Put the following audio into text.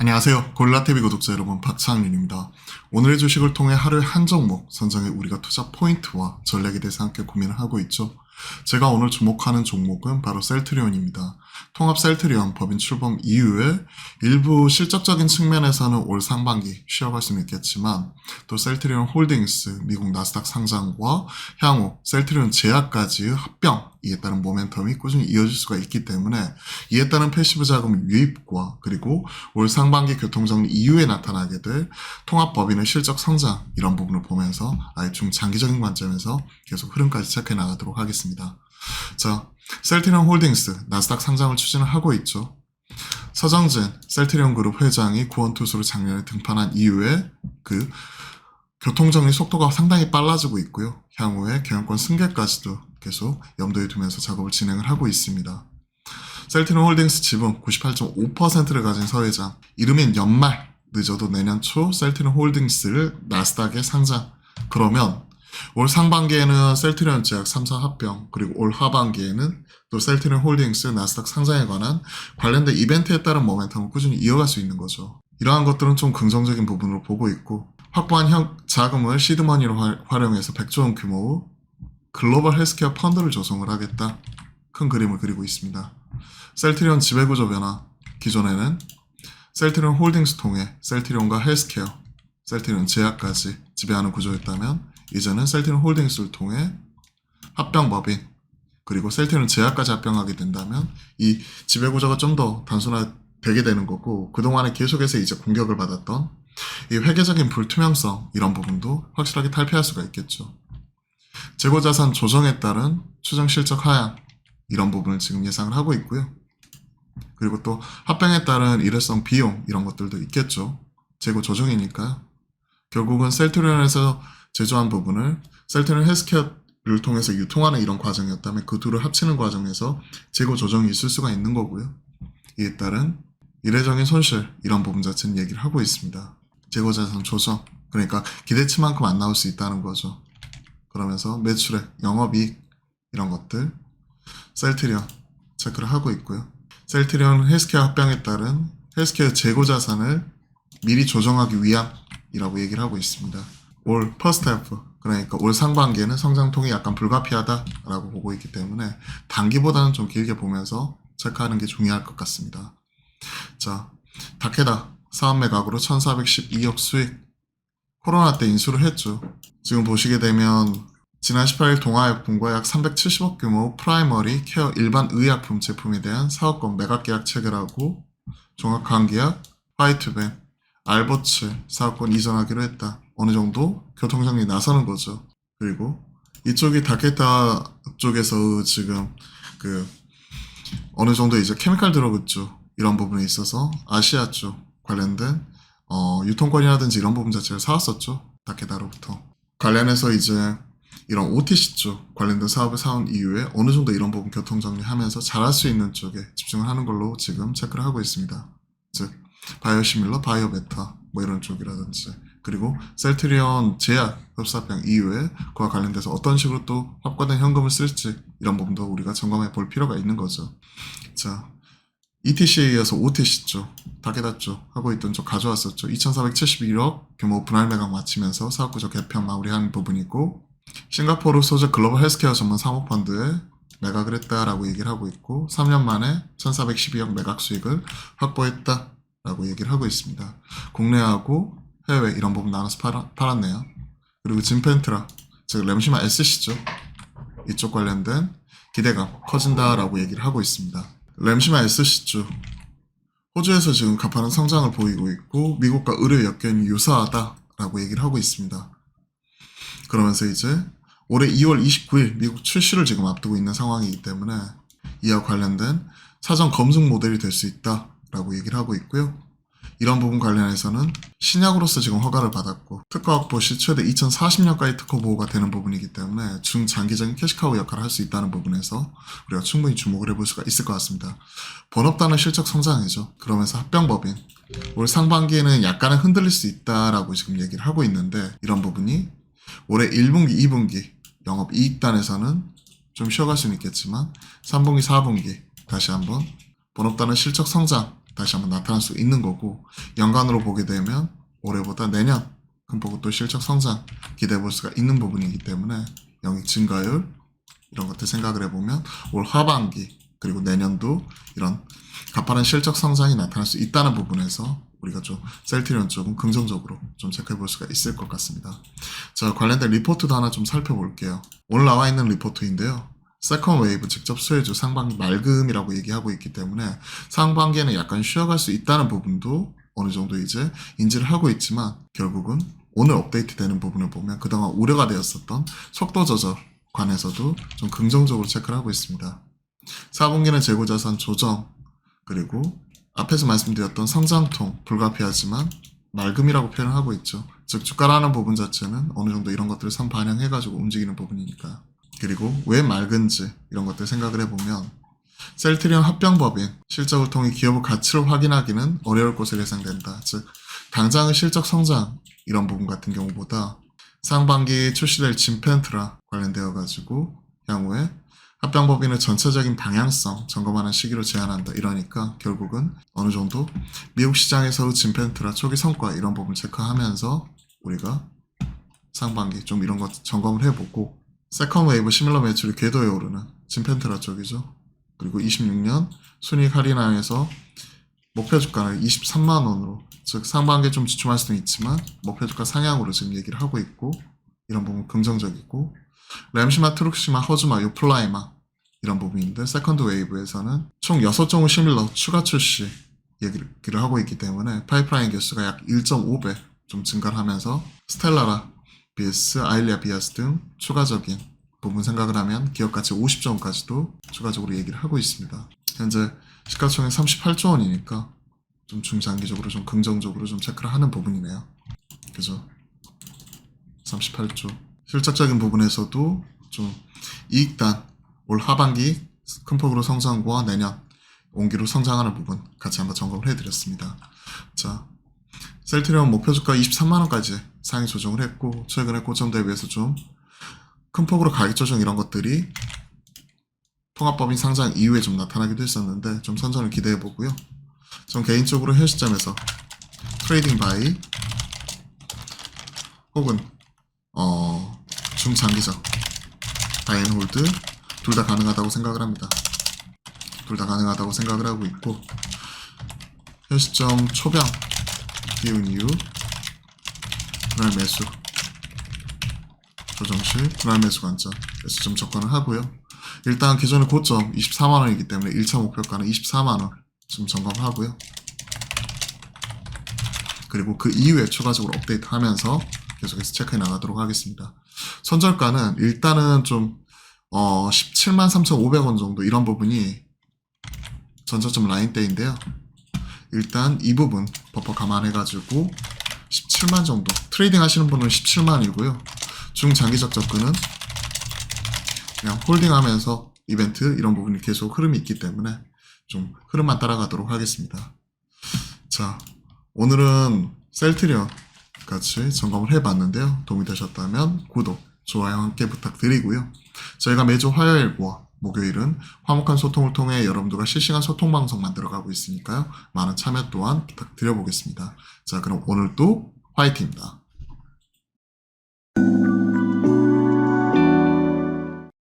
안녕하세요. 고릴라TV 구독자 여러분, 박창린입니다. 오늘의 주식을 통해 하루에 한 종목 선정해 우리가 투자 포인트와 전략에 대해서 함께 고민을 하고 있죠. 제가 오늘 주목하는 종목은 바로 셀트리온입니다. 통합 셀트리온 법인 출범 이후에 일부 실적적인 측면에서는 올 상반기 쉬어갈 수는 있겠지만 또 셀트리온 홀딩스 미국 나스닥 상장과 향후 셀트리온 제약까지의 합병 이에 따른 모멘텀이 꾸준히 이어질 수가 있기 때문에 이에 따른 패시브 자금 유입과 그리고 올 상반기 교통정리 이후에 나타나게 될 통합법인의 실적 성장 이런 부분을 보면서 아예 중장기적인 관점에서 계속 흐름까지 체크해 나가도록 하겠습니다. 자, 셀트리온 홀딩스 나스닥 상장을 추진을 하고 있죠. 서정진 셀트리온 그룹 회장이 구원투수로 작년에 등판한 이후에 그 교통정리 속도가 상당히 빨라지고 있고요. 향후에 경영권 승계까지도 계속 염두에 두면서 작업을 진행을 하고 있습니다. 셀트리온 홀딩스 지분 98.5%를 가진 서회장, 이르면 연말 늦어도 내년 초 셀트리온 홀딩스를 나스닥에 상장. 그러면 올 상반기에는 셀트리온 제약 3사 합병, 그리고 올 하반기에는 또 셀트리온 홀딩스 나스닥 상장에 관한 관련된 이벤트에 따른 모멘텀을 꾸준히 이어갈 수 있는 거죠. 이러한 것들은 좀 긍정적인 부분으로 보고 있고, 확보한 자금을 시드머니로 활용해서 100조 원 규모의 글로벌 헬스케어 펀드를 조성을 하겠다. 큰 그림을 그리고 있습니다. 셀트리온 지배구조 변화, 기존에는 셀트리온 홀딩스 통해 셀트리온과 헬스케어, 셀트리온 제약까지 지배하는 구조였다면 이제는 셀트리온 홀딩스를 통해 합병법인 그리고 셀트리온 제약까지 합병하게 된다면 이 지배구조가 좀 더 단순화되게 되는 거고, 그동안에 계속해서 이제 공격을 받았던 이 회계적인 불투명성 이런 부분도 확실하게 탈피할 수가 있겠죠. 재고자산 조정에 따른 추정 실적 하향 이런 부분을 지금 예상을 하고 있고요. 그리고 또 합병에 따른 일회성 비용 이런 것들도 있겠죠. 재고 조정이니까요. 결국은 셀트리온에서 제조한 부분을 셀트리온 헬스케어를 통해서 유통하는 이런 과정이었다면 그 둘을 합치는 과정에서 재고 조정이 있을 수가 있는 거고요. 이에 따른 이례적인 손실 이런 부분 자체는 얘기를 하고 있습니다. 재고자산 조정, 그러니까 기대치만큼 안 나올 수 있다는 거죠. 그러면서 매출액, 영업이익 이런 것들 셀트리온 체크를 하고 있고요. 셀트리온 헬스케어 합병에 따른 헬스케어 재고자산을 미리 조정하기 위함이라고 얘기를 하고 있습니다. 올 퍼스트 하프, 그러니까 올 상반기에는 성장통이 약간 불가피하다라고 보고 있기 때문에 단기보다는 좀 길게 보면서 체크하는 게 중요할 것 같습니다. 자, 다케다 사업 매각으로 1412억 수익, 코로나 때 인수를 했죠. 지금 보시게 되면 지난 18일 동아약품과 약 370억 규모 프라이머리 케어 일반 의약품 제품에 대한 사업권 매각 계약 체결하고 종합관계약, 화이트벤, 알버츠 사업권 이전하기로 했다. 어느 정도 교통정리 나서는 거죠. 그리고 이쪽이 다케타 쪽에서 지금 어느 정도 이제 케미칼 드러그 쪽 이런 부분에 있어서 아시아 쪽 관련된 유통권이라든지 이런 부분 자체를 사왔었죠. 다케다로부터. 관련해서 이제 이런 OTC 쪽 관련된 사업을 사온 이후에 어느 정도 이런 부분 교통정리하면서 잘할 수 있는 쪽에 집중을 하는 걸로 지금 체크를 하고 있습니다. 즉 바이오시밀러, 바이오베타 뭐 이런 쪽이라든지, 그리고 셀트리온 제약 흡사병 이후에 그와 관련돼서 어떤 식으로 또 확보된 현금을 쓸지 이런 부분도 우리가 점검해 볼 필요가 있는 거죠. 자, ETC에 이어서 OTC 쪽, 다케다 쪽 하고 있던 쪽 가져왔었죠. 2471억 규모 분할 매각 마치면서 사업구조 개편 마무리하는 부분이고, 싱가포르 소재 글로벌 헬스케어 전문 사모펀드에 매각을 했다라고 얘기를 하고 있고 3년 만에 1412억 매각 수익을 확보했다라고 얘기를 하고 있습니다. 국내하고 해외 이런 부분 나눠서 팔았네요. 그리고 진펜트라, 즉 램시마 SC죠. 이쪽 관련된 기대감 커진다라고 얘기를 하고 있습니다. 램시마 SC죠. 호주에서 지금 가파른 성장을 보이고 있고 미국과 의료 역견이 유사하다라고 얘기를 하고 있습니다. 그러면서 이제 올해 2월 29일 미국 출시를 지금 앞두고 있는 상황이기 때문에 이와 관련된 사전 검증 모델이 될 수 있다라고 얘기를 하고 있고요. 이런 부분 관련해서는 신약으로서 지금 허가를 받았고 특허 확보 시 최대 2040년까지 특허 보호가 되는 부분이기 때문에 중장기적인 캐시카우 역할을 할 수 있다는 부분에서 우리가 충분히 주목을 해볼 수가 있을 것 같습니다. 번업단은 실적 성장이죠. 그러면서 합병법인 올 상반기에는 약간은 흔들릴 수 있다라고 지금 얘기를 하고 있는데, 이런 부분이 올해 1분기, 2분기 영업이익단에서는 좀 쉬어갈 수는 있겠지만 3분기, 4분기 다시 한번 번업단의 실적 성장 다시 한번 나타날 수 있는 거고, 연간으로 보게 되면 올해보다 내년 큰 폭의 또 실적 성장 기대해 볼 수가 있는 부분이기 때문에 영익 증가율 이런 것들 생각을 해보면 올 하반기 그리고 내년도 이런 가파른 실적 성장이 나타날 수 있다는 부분에서 우리가 좀 셀트리온 쪽은 긍정적으로 좀 체크해 볼 수가 있을 것 같습니다. 자, 관련된 리포트도 하나 좀 살펴볼게요. 오늘 나와 있는 리포트인데요. 세컨 웨이브 직접 수혜주 상반기 맑음이라고 얘기하고 있기 때문에 상반기에는 약간 쉬어갈 수 있다는 부분도 어느 정도 이제 인지를 하고 있지만, 결국은 오늘 업데이트 되는 부분을 보면 그동안 우려가 되었었던 속도 조절 관해서도 좀 긍정적으로 체크를 하고 있습니다. 4분기는 재고자산 조정, 그리고 앞에서 말씀드렸던 성장통 불가피하지만 맑음이라고 표현을 하고 있죠. 즉 주가라는 부분 자체는 어느 정도 이런 것들을 반영해가지고 움직이는 부분이니까요. 그리고 왜 맑은지 이런 것들 생각을 해보면 셀트리온 합병법인 실적을 통해 기업의 가치를 확인하기는 어려울 것으로 예상된다. 즉 당장의 실적 성장 이런 부분 같은 경우보다 상반기에 출시될 진펜트라 관련되어 가지고 향후에 합병법인의 전체적인 방향성 점검하는 시기로 제한한다. 이러니까 결국은 어느 정도 미국 시장에서의 진펜트라 초기 성과 이런 부분을 체크하면서 우리가 상반기 좀 이런 것 점검을 해보고, 세컨 웨이브 시밀러 매출이 궤도에 오르는 진펜트라 쪽이죠. 그리고 26년 순이익 할인하에서 목표 주가는 23만 원으로, 즉 상반기에 좀 주춤할 수는 있지만 목표 주가 상향으로 지금 얘기를 하고 있고, 이런 부분 긍정적이고, 램시마, 트룩시마, 허즈마, 요플라이마 이런 부분인데 세컨드 웨이브에서는 총 6종의 시밀러 추가 출시 얘기를 하고 있기 때문에 파이프라인 개수가 약 1.5배 좀 증가를 하면서 스텔라라, BS, 아일리아, 비아스 등 추가적인 부분 생각을 하면 기업 가치 50조원까지도 추가적으로 얘기를 하고 있습니다. 현재 시가총액 38조 원이니까 좀 중장기적으로 좀 긍정적으로 좀 체크를 하는 부분이네요. 그죠? 38조. 실적적인 부분에서도 좀 이익단 올 하반기 큰 폭으로 성장과 내년 온기로 성장하는 부분 같이 한번 점검을 해드렸습니다. 자, 셀트리온 목표 주가 23만원까지 상위 조정을 했고, 최근에 고점 대비해서 좀 큰 폭으로 가격 조정 이런 것들이 통합법인 상장 이후에 좀 나타나기도 했었는데 좀 선전을 기대해 보고요. 전 개인적으로 현 시점에서 트레이딩 바이 혹은 중장기적 바이앤홀드 둘 다 가능하다고 생각을 합니다. 둘 다 가능하다고 생각을 하고 있고, 현 시점 초병 띄운 이후 분할 매수 조정 시 분할 매수 관점에서 좀 접근을 하고요. 일단 기존의 고점 24만원이기 때문에 1차 목표가는 24만원 좀 점검하고요. 그리고 그 이후에 추가적으로 업데이트 하면서 계속해서 체크해 나가도록 하겠습니다. 손절가는 일단은 좀 17만 3,500원 정도 이런 부분이 전저점 라인대인데요. 일단 이 부분 버퍼 감안해가지고 17만 정도, 트레이딩 하시는 분은 17만이고요. 중장기적 접근은 그냥 홀딩하면서 이벤트 이런 부분이 계속 흐름이 있기 때문에 좀 흐름만 따라가도록 하겠습니다. 자, 오늘은 셀트리온 같이 점검을 해봤는데요. 도움이 되셨다면 구독, 좋아요 함께 부탁드리고요. 저희가 매주 화요일과 목요일은 화목한 소통을 통해 여러분들과 실시간 소통 방송 만들어가고 있으니까요. 많은 참여 또한 부탁드려보겠습니다. 자, 그럼 오늘도 화이팅입니다.